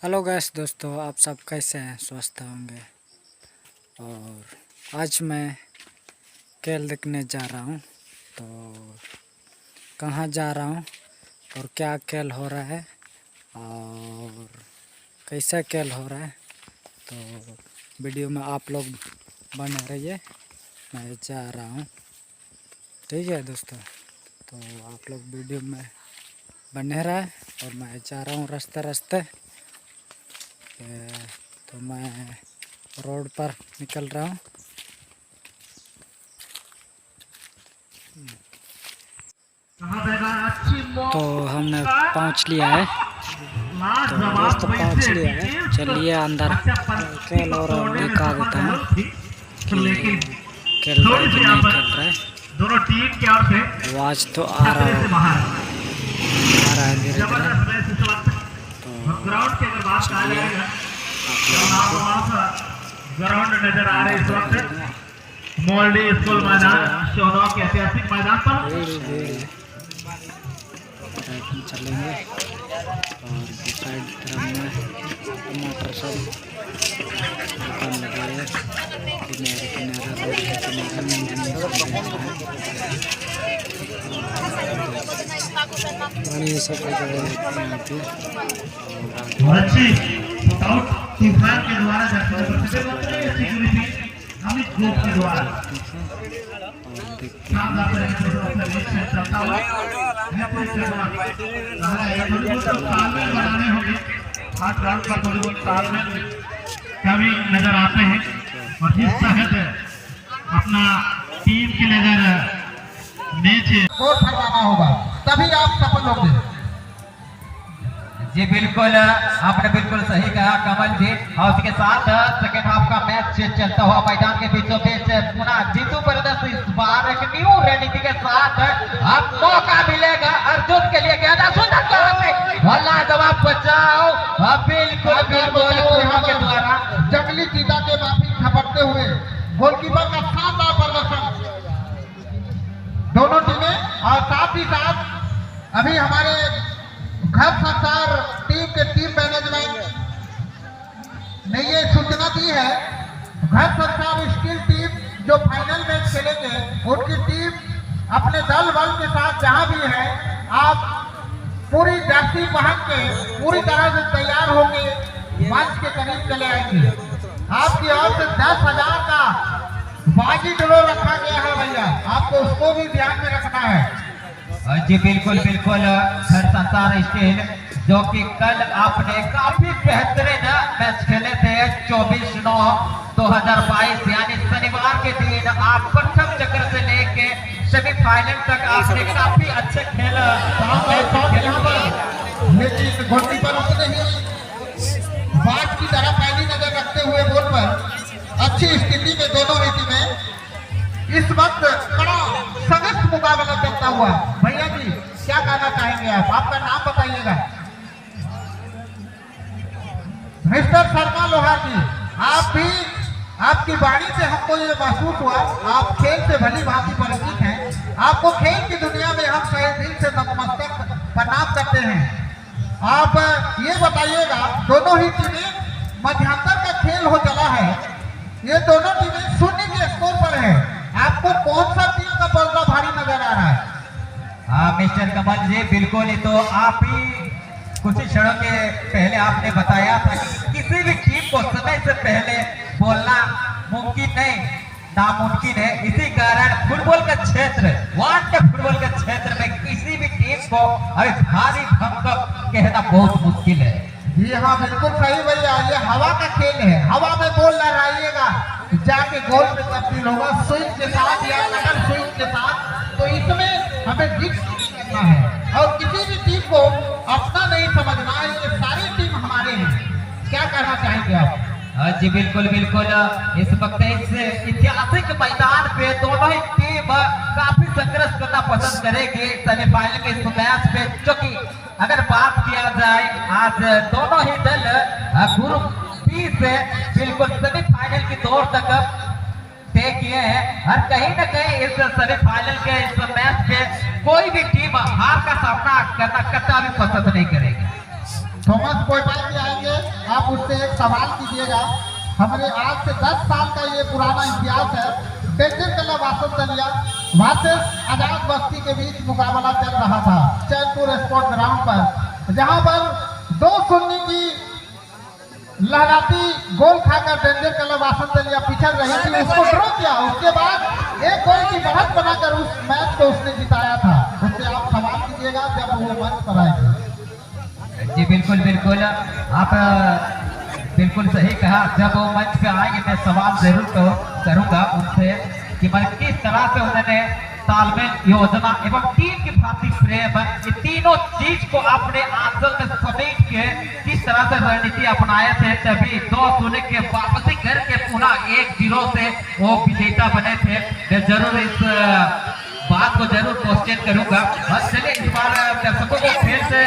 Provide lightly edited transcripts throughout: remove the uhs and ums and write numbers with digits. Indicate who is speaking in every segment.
Speaker 1: Hello guys दोस्तों, आप सब कैसे हैं? स्वस्थ होंगे। और आज मैं खेल देखने जा रहा हूं। तो कहां जा रहा हूं और क्या खेल हो रहा है और कैसा खेल हो रहा है, तो वीडियो में आप लोग बने रहिए। मैं जा रहा हूं, ठीक है दोस्तों। तो आप लोग वीडियो में बने रहे और मैं जा रहा हूं रास्ते रास्ते। तो मैं रोड पर निकल रहा हूँ। तो हमने पहुँच लिया है। तो दोस्तों पहुँच लिया है। चलिए अंदर खेल और दिखा देता हूँ कि खेल रहे कि नहीं खेल रहे।
Speaker 2: दोनों टीम की ओर से
Speaker 1: आवाज तो आ रहा है धीरे धीरे। तो
Speaker 2: ग्राउंड की अगर बात
Speaker 1: चलिए
Speaker 2: ग्राउंड नजर आ रहे इस वक्त मोल्डी स्कूल मैदान शोनों के ऐतिहासिक मैदान पर
Speaker 1: चलेंगे। और साइड तरफ में टमाटर सब दुकान लगाए किनारे किनारे रोड के किनारे सब यहाँ पे।
Speaker 2: अच्छी तूफान के द्वारा अमित ग्रुप के द्वारा बनाने होंगे 8 राउंड का वॉलीबॉल कभी नजर आते हैं और जिस तहत अपना टीम की नजर मैच स्कोर फरमाना होगा तभी आप सफल होंगे।
Speaker 3: जी बिल्कुल, आपने बिल्कुल सही कहा कमल जी। और उसके साथ सेकेंड हाफ का मैच चलता हुआ मैदान के बीचों बीच पुनः जीतू ब्रदर्स इस बार एक न्यू रणनीति के साथ अब मौका मिलेगा अर्जुन के लिए। कहना सुंदर जवाब बचाओ। बिल्कुल बिल्कुल के द्वारा
Speaker 2: जंगली चीता के माफी खपटते हुए गोलकीपर का शानदार प्रदर्शन दोनों टीमें। और साथ ही साथ अभी हमारे घर संसार टीम के टीम मैनेजमेंट ने ये सूचना दी है, घर संसार स्टील टीम जो फाइनल मैच खेलेंगे उनकी टीम अपने दल बल के साथ जहां भी है आप पूरी जर्सी पहन के पूरी तरह से तैयार होंगे मंच के करीब चले आएंगे। आपकी ओर से 10,000 का बाजी ड्रॉ रखा गया है भैया, आपको उसको भी ध्यान में रखना है।
Speaker 3: जी बिल्कुल बिल्कुल, घर संसार स्टील जो कि कल आपने काफी बेहतरीन मैच खेले थे 24/9/2022 यानी शनिवार के दिन आप प्रथम चक्र से लेके सेमीफाइनल तक आपने काफी अच्छे खेल।
Speaker 2: लेकिन गोलकीपर अपने ही बात की तरह पहली नजर रखते हुए गोल पर अच्छी स्थिति में दोनों ही टीमें इस वक्त बड़ा संघर्ष मुकाबला चलता हुआ। भैया जी क्या कहना चाहेंगे आप? आपका नाम बताइएगा। मिस्टर शर्मा लोहार जी, आप भी आपकी वाणी से हमको ये महसूस हुआ आप खेल से भली भांति परिचित हैं। आपको खेल की दुनिया में हम सही दिल से नतमस्तक प्रणाम करते हैं। आप ये बताइएगा, दोनों ही टीमें मध्यांतर का खेल हो चला है, ये दोनों टीमें 0 के स्कोर पर है। आपको कौन सा टीम का पलड़ा भारी नजर आ रहा है?
Speaker 3: हाँ मिस्टर कमल जी, बिल्कुल ही तो आप ही कुछ ही क्षणों के पहले आपने बताया था कि किसी भी टीम को समय से पहले बोलना मुमकिन नहीं, नामुमकिन है। इसी कारण फुटबॉल का क्षेत्र वार्ड के फुटबॉल के क्षेत्र में किसी भी टीम को अभी भारी भंकक कहना बहुत मुश्किल है।
Speaker 2: जी हाँ बिल्कुल सही भैया, ये हवा का खेल है, हवा में बोल लहराइएगा जाके गोल में तब्दील होगा स्विंग के साथ या कटर स्विंग के साथ। तो इसमें हमें रिस्क करना है और किसी भी टीम को अपना नहीं समझना है। ये सारी टीम हमारे हैं। क्या कहना चाहेंगे आप?
Speaker 3: जी बिल्कुल बिल्कुल, इस वक्त इस ऐतिहासिक मैदान पे दोनों ही टीम काफी संघर्ष करना पसंद करेगी सेमीफाइनल के इस मैच पे। क्योंकि अगर बात किया जाए आज दोनों ही दल ग्रुप बी से बिल्कुल सेमीफाइनल की दौर तक तय किए हैं और कहीं ना कहीं इस सेमीफाइनल के इस मैच पे कोई भी टीम हार का सामना करना कतई भी पसंद नहीं करेगी।
Speaker 2: थॉमस कोई बात नहीं आएंगे। आप उससे एक सवाल कीजिएगा। हमारे आज से 10 साल का ये पुराना इतिहास है। डेंजर क्लब वासंतलिया वर्सेस आजाद बस्ती के बीच मुकाबला चल रहा था चैनपुर स्पोर्ट ग्राउंड पर, जहां पर 2-0 की लहराती गोल खाकर डेंजर क्लब वासंतलिया पिछड़ रही थी, उसको ड्रॉ किया। उसके बाद एक गोल की बढ़त बनाकर उस मैच को उसने जिताया था। उससे आप सवाल कीजिएगा जब वो मंच पर आएंगे।
Speaker 3: जी बिल्कुल बिल्कुल, आप बिल्कुल सही कहा। जब वो मंच पे आएंगे मैं सवाल जरूर करूंगा उनसे कि मतलब किस तरह से उन्होंने तालमेल, योजना एवं टीम के प्रति प्रेम, ये तीनों चीज को अपने आंचल में समेट के किस तरह से रणनीति अपनाए थे, तभी 2-0 के वापसी करके पुनः 1-0 से वो विजेता बने थे। मैं जरूर इस बात को जरूर क्वेश्चन करूंगा। और चलिए इस बार दर्शकों को फिर से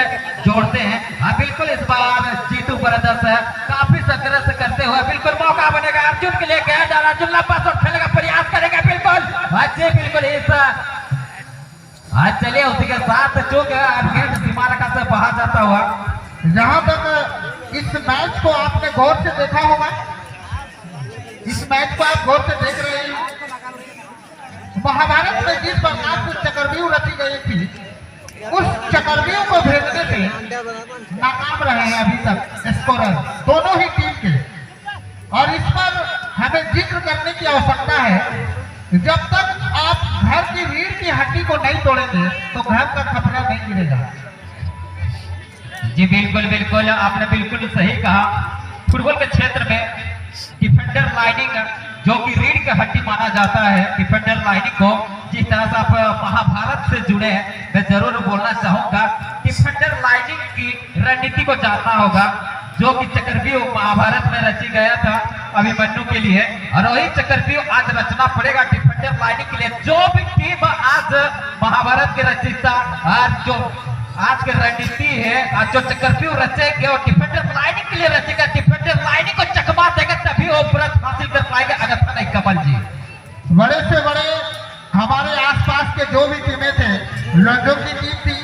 Speaker 3: जोड़ते हैं। हाँ बिल्कुल, इस बार जीतू ब्रदर्स काफी संघर्ष करते हुए बिल्कुल मौका बनेगा अर्जुन के लिए, गया जा रहा अर्जुन लंबा शॉट खेलने का प्रयास करेगा। बिल्कुल अच्छे, बिल्कुल इस चलिए उसी के साथ चूक सीमा रेखा से बाहर जाता हुआ।
Speaker 2: जहां तक इस मैच को आपने गौर से देखा होगा, इस मैच को आप गौर से देख रहे हैं। महाभारत में जिस प्रकार से चक्रव्यूह रची गई थी, उस चक्रव्यूह को भेजने से नाकाम रहे हैं अभी तक स्कोरर दोनों ही टीम के। और इस पर हमें जिक्र करने की आवश्यकता है, जब तक आप घर की रीढ़ की हड्डी को नहीं तोड़ेंगे तो घर का खपरा नहीं गिरेगा।
Speaker 3: जी बिल्कुल बिल्कुल, आपने बिल्कुल सही कहा। फुटबॉल के क्षेत्र में डिफेंडर लाइनिंग जो कि रीढ़ की हड्डी माना जाता है, डिफेंडर लाइनिंग को जिस तरह से आप महाभारत से जुड़े हैं, मैं जरूर बोलना चाहूंगा डिफेंडर लाइनिंग की रणनीति को जानना होगा, जो कि चक्रव्यूह महाभारत में रची गया था अभिमन्यु के लिए, और वही चक्रव्यूह आज रचना पड़ेगा डिफेंडर लाइनिंग के लिए। जो भी टीम आज महाभारत के रचयिता आज जो आज की रणनीति है, आज जो चक्रव्यूह रचेंगे और डिफेंडर लाइनिंग के लिए रचेगा, डिफेंडर लाइनिंग को चकमा देगा, तभी वो व्रत हासिल कर पाएंगे। अन्यथा नहीं। कमल जी,
Speaker 2: बड़े से बड़े हमारे आसपास के जो भी टीमें थे, लंडो की टीम थी,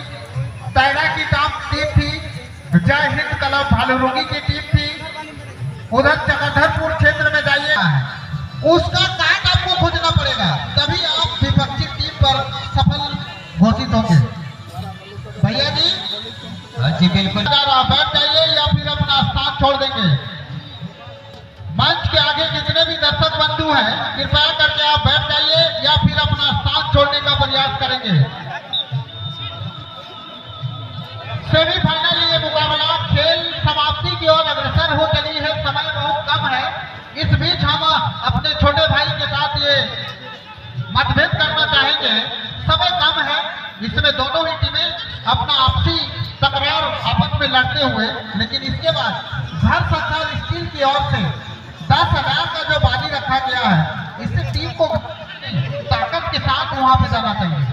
Speaker 2: तैरा की टीम थी, जय हिंद क्लब भालूरुंगी की टीम थी, उधर चक्रधरपुर क्षेत्र में जाइए, उसका कार्ड आपको खोजना पड़ेगा, तभी आप विपक्षी टीम पर सफल घोषित होंगे। भैया जी,
Speaker 3: जी बिल्कुल,
Speaker 2: बैठ जाइए या फिर अपना स्थान छोड़ देंगे। मंच के आगे जितने भी दर्शक बंधु हैं, कृपया करके आप बैठ जाइए या फिर अपना स्थान छोड़ने का प्रयास करेंगे। सेमीफाइनल ये मुकाबला खेल समाप्ति की ओर अग्रसर हो चली है, समय बहुत कम है। इस बीच हम अपने छोटे भाई के साथ ये मतभेद करना चाहेंगे, समय कम है, इसमें दोनों ही टीमें अपना आपसी तकरार आपस में लड़ते हुए, लेकिन इसके बाद घर संसार स्टील की ओर से 10,000 का जो बाजी रखा गया है, इससे टीम को ताकत के साथ वहां पे जाना चाहिए,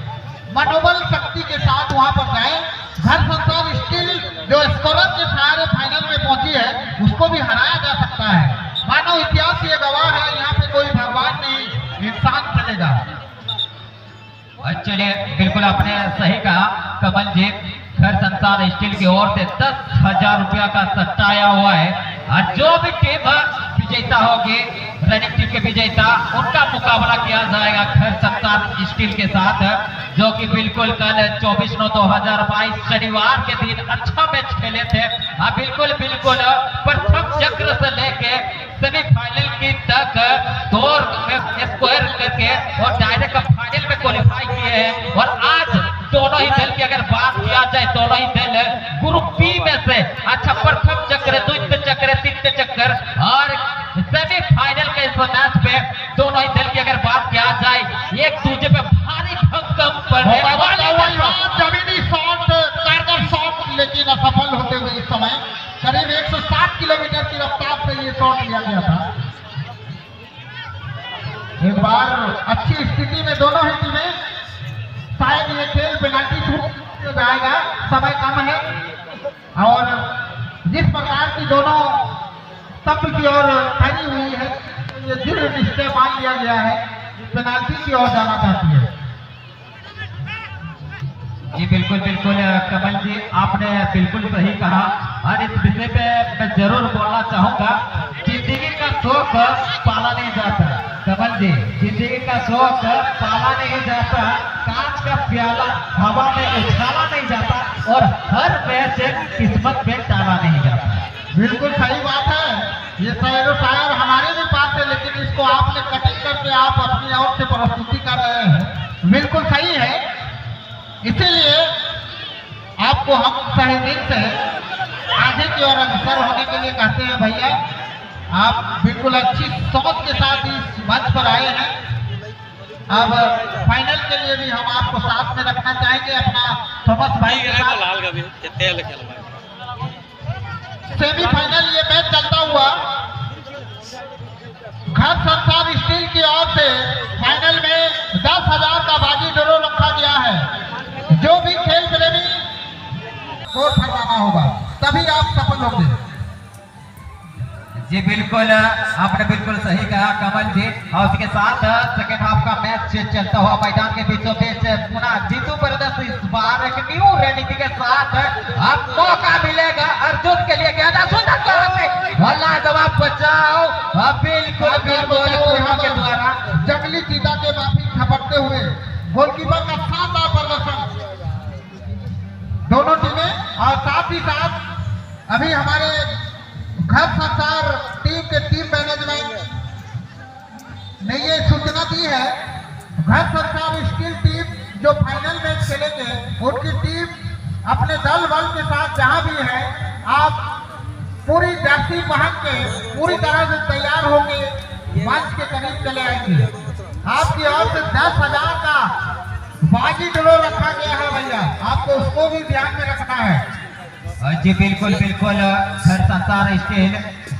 Speaker 2: मनोबल शक्ति के साथ वहां पर जाए। घर संसार स्टील जो स्कोरर के सहारे फाइनल में पहुंची है, उसको भी हराया जा सकता है। मानव इतिहास ये गवाह है, यहाँ पे कोई भगवान नहीं, इंसान चलेगा।
Speaker 3: चलिए बिल्कुल आपने सही कहा कमल जी। घर संसार स्टील की ओर से 10,000 रुपया का सट्टा आया हुआ है, और जो भी टीम विजेता होगी, रनिंग टीम के विजेता, उनका मुकाबला किया जाएगा घर संसार स्टील के साथ, जो कि बिल्कुल कल 24/9/2022 शनिवार के दिन अच्छा मैच खेले थे। हाँ बिल्कुल बिल्कुल, प्रथम चक्र से लेके सेमीफाइनल की तक दौर में स्क्वायर करके और डायरेक्ट फाइनल में क्वालिफाई किए हैं। और आज दोनों ही दल की अगर बात किया जाए, दोनों ही दल ग्रुप बी में से अच्छा प्रथम चक्र, द्वितीय चक्र, तृतीय चक्र और सेमीफाइनल के इस मैच पे दोनों ही दल की अगर बात किया जाए, एक दूसरे पे भारी भंकम पड़ने
Speaker 2: जमीनी शॉट, कारगर शॉट, लेकिन असफल होते हुए इस समय करीब 160 किलोमीटर की रफ्तार से ये शॉट लिया गया था। एक बार अच्छी स्थिति में दोनों ही टीमें, शायद ये खेल पेनाल्टी शूट जाएगा, समय कम है, और जिस प्रकार की दोनों तंत्र की ओर फैली हुई है, ये दृढ़ निश्चय मान लिया गया है, पेनाल्टी की ओर जाना चाहती है।
Speaker 3: जी बिल्कुल बिल्कुल कमल जी, आपने बिल्कुल सही कहा, और इस विषय पे मैं जरूर बोलना शौक पाला नहीं जाता, कांच का प्याला हवा में उछाला नहीं जाता और हर मैच किस्मत में टाला नहीं जाता।
Speaker 2: बिल्कुल सही बात है। ये शायर हमारे भी पास है, लेकिन इसको आपने कटिंग करके आप अपनी ओर से प्रस्तुति कर रहे हैं, बिल्कुल सही है। इसीलिए आपको हम सही दिल से आगे की ओर अग्रसर होने के लिए कहते हैं भैया, आप बिल्कुल अच्छी सोच के साथ इस मंच पर आए हैं। अब फाइनल के लिए भी हम आपको साथ में रखना चाहेंगे अपना थॉमस भाई के साथ। सेमीफाइनल ये मैच चलता हुआ घर संसार स्टील की ओर से फाइनल में 10,000 का बाजी ड्रॉ रखा गया है। जो भी खेल प्रेमी वोट फरमाना होगा, तभी आप सफल होंगे।
Speaker 3: जी बिल्कुल, आपने बिल्कुल सही कहा कमल जी। और उसके साथ सेकेंड हाफ का मैच चलता हुआ मैदान के बीचों बीच पुनः जीतू ब्रदर्स इस बार एक न्यू रणनीति के साथ अब मौका मिलेगा अर्जुन के लिए। कहना सुंदर जवाब बचाओ, बिल्कुल बिल्कुल के द्वारा
Speaker 2: जंगली चीता के माफी खपटते हुए गोलकीपर का शानदार प्रदर्शन दोनों टीमें। और साथ ही साथ अभी हमारे घर संसार टीम के टीम मैनेजमेंट ने ये सूचना दी है, घर संसार स्टील टीम जो फाइनल मैच खेलेंगे उनकी टीम अपने दल बल के साथ जहां भी है, आप पूरी जर्सी पहन के पूरी तरह से तैयार होंगे मंच के करीब चले आएंगे। आपकी ओर से 10,000 का बाजी ड्रॉ रखा गया है भैया, आपको उसको भी ध्यान में रखना है।
Speaker 3: जी बिल्कुल बिल्कुल, घर संसार स्टील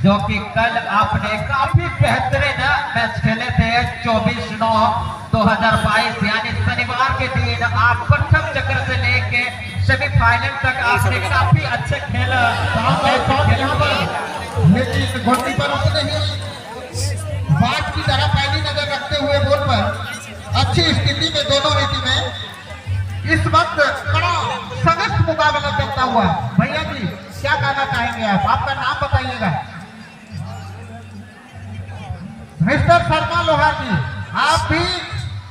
Speaker 3: जो कि कल आपने काफी बेहतरीन मैच खेले थे 24/9/2022 यानी शनिवार के दिन आप प्रथम चक्र से लेके सेमीफाइनल तक आपने काफी अच्छे खेल।
Speaker 2: लेकिन गोलकीपर अपने ही बात की तरह पहली नजर रखते हुए बॉल पर अच्छी स्थिति में दोनों रीति में इस वक्त बड़ा संघर्ष मुकाबला चलता हुआ। भैया जी क्या कहना चाहेंगे आप? आपका नाम बताइएगा। मिस्टर शर्मा लोहार जी, आप भी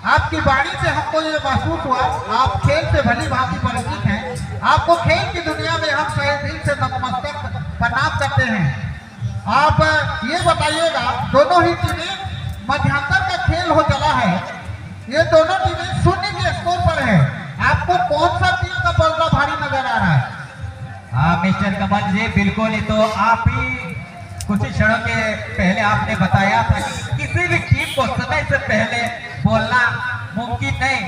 Speaker 2: आपकी वाणी से हमको ये महसूस हुआ आप खेल से भली भांति परिचित हैं। आपको खेल की दुनिया में हम सही दिल से नतमस्तक प्रणाम करते हैं। आप ये बताइएगा, दोनों ही टीमें मध्यांतर का खेल हो चला है, ये दोनों टीमें 0 के स्कोर पर है। आपको कौन सा टीम का पलड़ा भारी नजर आ रहा है?
Speaker 3: हाँ मिस्टर कमल जी, बिल्कुल ही तो आप ही कुछ ही क्षणों के पहले आपने बताया था कि किसी भी टीम को समय से पहले बोलना मुमकिन नहीं,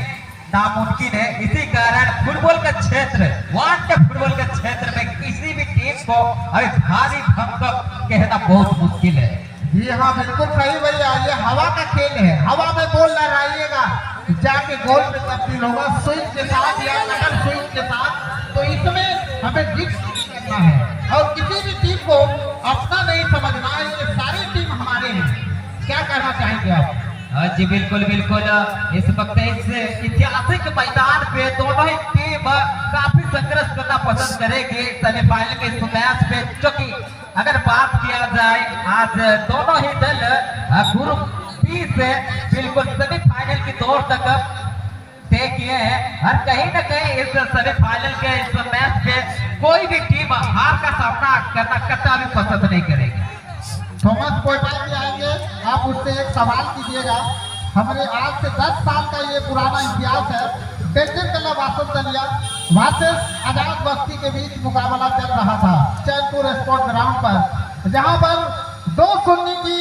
Speaker 3: नामुमकिन है। इसी कारण फुटबॉल का क्षेत्र, वर्ल्ड के फुटबॉल के क्षेत्र में किसी भी टीम को अभी भारी भंकक कहना बहुत मुश्किल है।
Speaker 2: जी हाँ बिल्कुल सही भैया, ये हवा का खेल है, हवा में बॉल लहराइएगा जाके गोल में तब्दील होगा स्विंग के साथ या कटर स्विंग के साथ। तो इसमें हमें रिस्क करना है और किसी भी टीम को अपना नहीं समझना है। ये सारी टीम हमारे हैं। क्या कहना चाहेंगे आप?
Speaker 3: जी बिल्कुल बिल्कुल, इस वक्त इस ऐतिहासिक मैदान पे दोनों ही टीम काफी संघर्ष करना पसंद करेगी सेमीफाइनल के इस मैच पे। क्योंकि अगर बात किया जाए आज दोनों ही दल ग्रुप बी से बिल्कुल सेमीफाइनल की दौड़ तक तय किए हैं और कहीं न कहीं इस सेमीफाइनल के इस मैच पे कोई भी टीम हार का सामना करना कतई भी पसंद नहीं करेगी।
Speaker 2: थॉमस पोइटाल भी आएंगे, आप उससे एक सवाल कीजिएगा। हमारे आज से 10 साल का ये पुराना इतिहास है। डेंजर क्लब वासंतलिया वर्सेस आजाद बस्ती के बीच मुकाबला चल रहा था चैनपुर स्पोर्ट ग्राउंड पर, जहां पर 2-0 की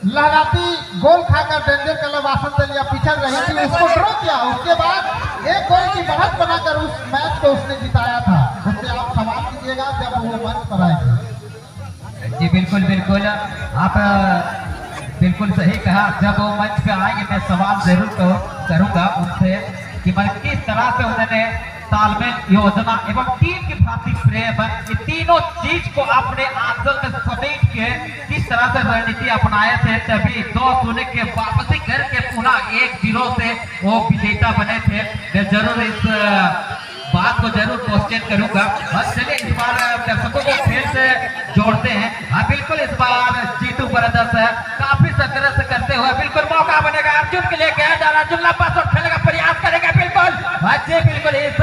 Speaker 2: लहराती गोल खाकर डेंजर क्लब वासंतलिया पिछड़ रही थी, उसको ड्रॉ किया। उसके बाद एक गोल की बढ़त बनाकर उस मैच को उसने जिताया था। उससे आप सवाल कीजिएगा जब वो मंच पर आएंगे।
Speaker 3: जी बिल्कुल बिल्कुल, आप बिल्कुल सही कहा। जब वो मंच पे आएंगे मैं सवाल जरूर करूंगा उनसे कि मतलब किस तरह से उन्होंने तालमेल, योजना एवं टीम के प्रति प्रेम, ये तीनों चीज को आपने आंचल में समेट के किस तरह से रणनीति अपनाए थे, तभी 2-0 के वापसी करके पुनः 1-0 से वो विजेता बने थे। मैं जरूर इस बात को जरूर क्वेश्चन करूंगा। और चलिए इस बार दर्शकों को फिर से जोड़ते हैं। हाँ बिल्कुल, इस बार जीतू ब्रदर्स काफी संघर्ष करते हुए बिल्कुल मौका बनेगा। अर्जुन के लिए गया और अर्जुन लंबा शॉट खेलने का प्रयास करेगा बिल्कुल अच्छे बिल्कुल इस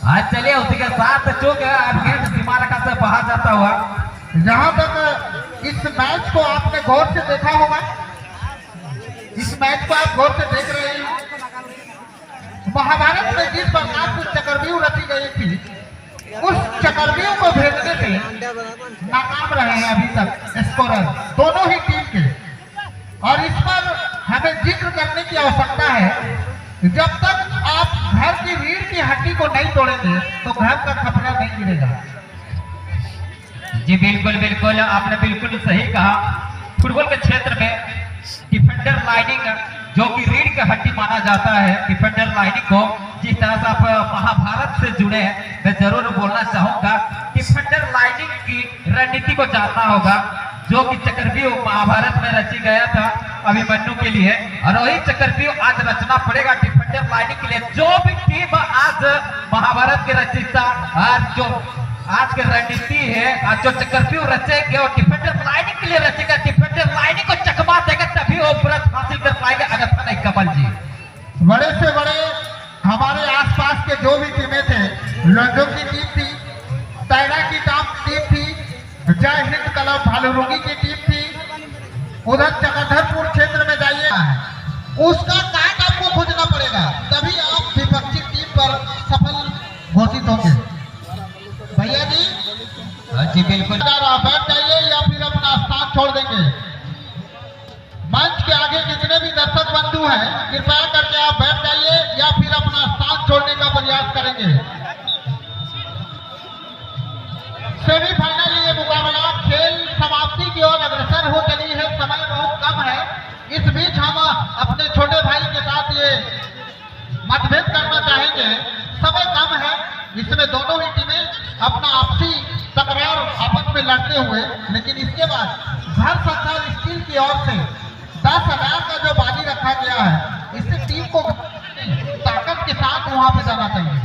Speaker 3: आज चलिए उसी के साथ चूक गेंद सीमा रेखा से बाहर जाता हुआ।
Speaker 2: जहां तक इस मैच को आपने गौर से देखा होगा, इस मैच को आप गौर से देख रहे हैं, महाभारत में जिस प्रकार से चक्रव्यूह रची गई थी, उस चक्रव्यूह को भेजने से नाकाम रहे हैं अभी तक स्कोरर दोनों ही टीम के। और इस पर हमें जिक्र करने की आवश्यकता है, जब तक आप घर की रीढ़ की हड्डी को नहीं तोड़ेंगे तो घर का खपरा नहीं गिरेगा।
Speaker 3: जी बिल्कुल बिल्कुल, आपने बिल्कुल सही कहा। फुटबॉल के क्षेत्र में डिफेंडर लाइनिंग जो कि रीढ़ की हड्डी माना जाता है, डिफेंडर लाइनिंग को जिस तरह से आप महाभारत से जुड़े हैं, मैं जरूर बोलना चाहूंगा डिफेंडर लाइनिंग की रणनीति को जानना होगा, जो कि चक्रव्यूह महाभारत में रची गया था अभिमन्यु के लिए, और वही चक्रव्यूह आज रचना पड़ेगा डिफेंडर लाइनिंग के लिए। जो भी टीम आज महाभारत के रचयिता आज जो आज की रणनीति है, आज जो चक्रव्यूह रचेंगे और डिफेंडर लाइनिंग के लिए रचेगा, डिफेंडर लाइनिंग को चकमा देगा तभी वो व्रत हासिल कर पाएंगे, अन्यथा नहीं। कमल जी,
Speaker 2: बड़े से बड़े हमारे आसपास के जो भी टीमें थे, लड़कों की टीम थी, तैरा की टीम थी, जय हिंद क्लब भालूरुंगी की टीम थी, उधर चक्रधरपुर क्षेत्र में जाइए, उसका काट आपको खोजना पड़ेगा, तभी आप विपक्षी टीम पर सफल घोषित होंगे। भैया जी,
Speaker 3: जी बिल्कुल,
Speaker 2: बैठ जाइए या फिर अपना स्थान छोड़ देंगे। मंच के आगे जितने भी दर्शक बंधु हैं, कृपया करके आप बैठ जाइए या फिर अपना स्थान छोड़ने का प्रयास करेंगे। सेमीफाइनल ये मुकाबला खेल समाप्ति की ओर अग्रसर हो चली है, समय बहुत कम है। इस बीच हम अपने छोटे भाई के साथ ये मतभेद करना चाहेंगे, समय कम है, इसमें दोनों ही टीमें अपना आपसी तकरार आपस में लड़ते हुए, लेकिन इसके बाद घर संसार स्टील की ओर से 10,000 का जो बाजी रखा गया है, इससे टीम को ताकत के साथ वहां पर जाना चाहिए,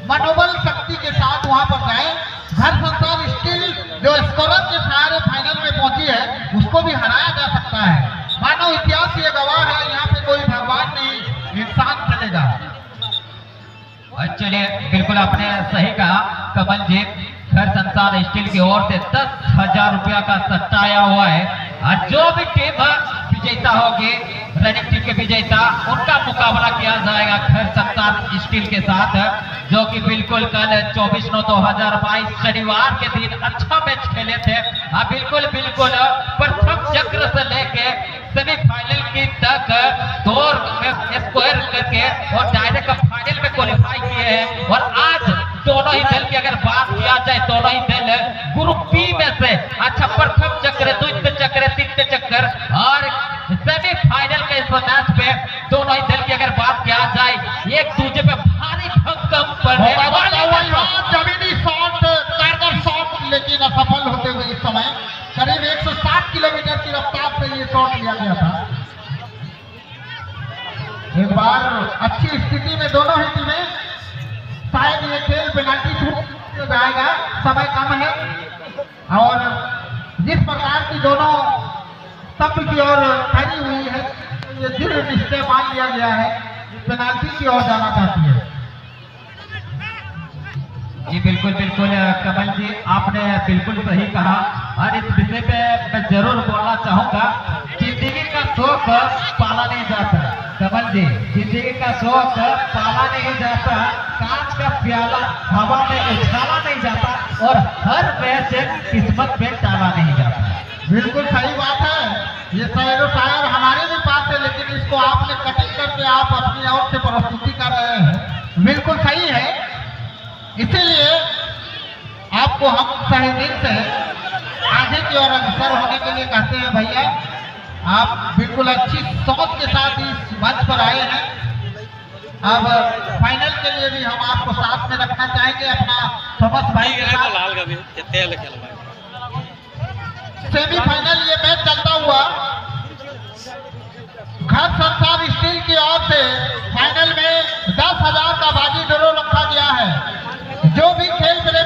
Speaker 2: मनोबल शक्ति के साथ वहां पर जाए। घर संसार स्टील जो स्कोरर के सहारे फाइनल में पहुंची है, उसको भी हराया जा सकता है। मानव इतिहास ये गवाह है, यहाँ पे कोई भगवान नहीं, इंसान चलेगा।
Speaker 3: चलिए बिल्कुल आपने सही कहा कमल जी, घर संसार स्टील की ओर से 10,000 रुपया का सट्टा आया हुआ है, और जो भी टीम विजेता होगी, रनिंग टीम के विजेता, उनका मुकाबला किया जाएगा घर संसार स्टील के साथ, जो कि बिल्कुल कल 24/9/2022 शनिवार के दिन अच्छा मैच खेले थे। बिल्कुल बिल्कुल प्रथम चक्र से लेके सेमीफाइनल की तक दौर में स्कोर करके और डायरेक्ट फाइनल में क्वालिफाई किए हैं। और आज दोनों ही दल की अगर बात किया जाए, दोनों ही दल ग्रुप बी में से अच्छा प्रथम चक्र, द्वितीय चक्र, तृतीय चक्र और सेमीफाइनल के इस मैच पे दोनों ही दल की अगर बात किया जाए, एक दूसरे पे भारी भंकम पड़ने वाला
Speaker 2: जमीनी शॉट, कारगर शॉट, लेकिन असफल होते हुए इस समय करीब 160 किलोमीटर की रफ्तार से ये शॉट लिया गया था। एक बार अच्छी स्थिति में दोनों ही टीमें, शायद ये खेल पेनाल्टी शूट जाएगा, समय कम है, और जिस प्रकार की दोनों तंत्र की ओर खड़ी हुई है, ये दृढ़ निश्चय मान लिया गया है, पेनाल्टी की ओर जाना चाहती है।
Speaker 3: जी बिल्कुल बिल्कुल कमल जी, आपने बिल्कुल सही कहा, और इस विषय पे मैं जरूर बोलना चाहूंगा, जिंदगी का शौक पाला नहीं जाता कमल जी, जिंदगी का शौक पाला नहीं जाता, कांच का प्याला हवा में उछाला नहीं जाता, और हर मैच किस्मत में टाला नहीं जाता।
Speaker 2: बिल्कुल सही बात है, ये शायर हमारे भी पास है, लेकिन इसको आपने कटिंग करके आप अपनी ओर से प्रस्तुति कर रहे हैं, बिल्कुल सही है। इसीलिए आपको हम सही दिल से आगे की ओर अग्रसर होने के लिए कहते हैं। भैया, आप बिल्कुल अच्छी सोच के साथ इस मंच पर आए हैं। अब फाइनल के लिए भी हम आपको साथ में रखना चाहेंगे, अपना थॉमस भाई के साथ। सेमीफाइनल ये मैच चलता हुआ घर संसार स्टील की ओर से फाइनल में 10,000 का बाजी जरूर रखा गया है। जो भी खेल प्रेमी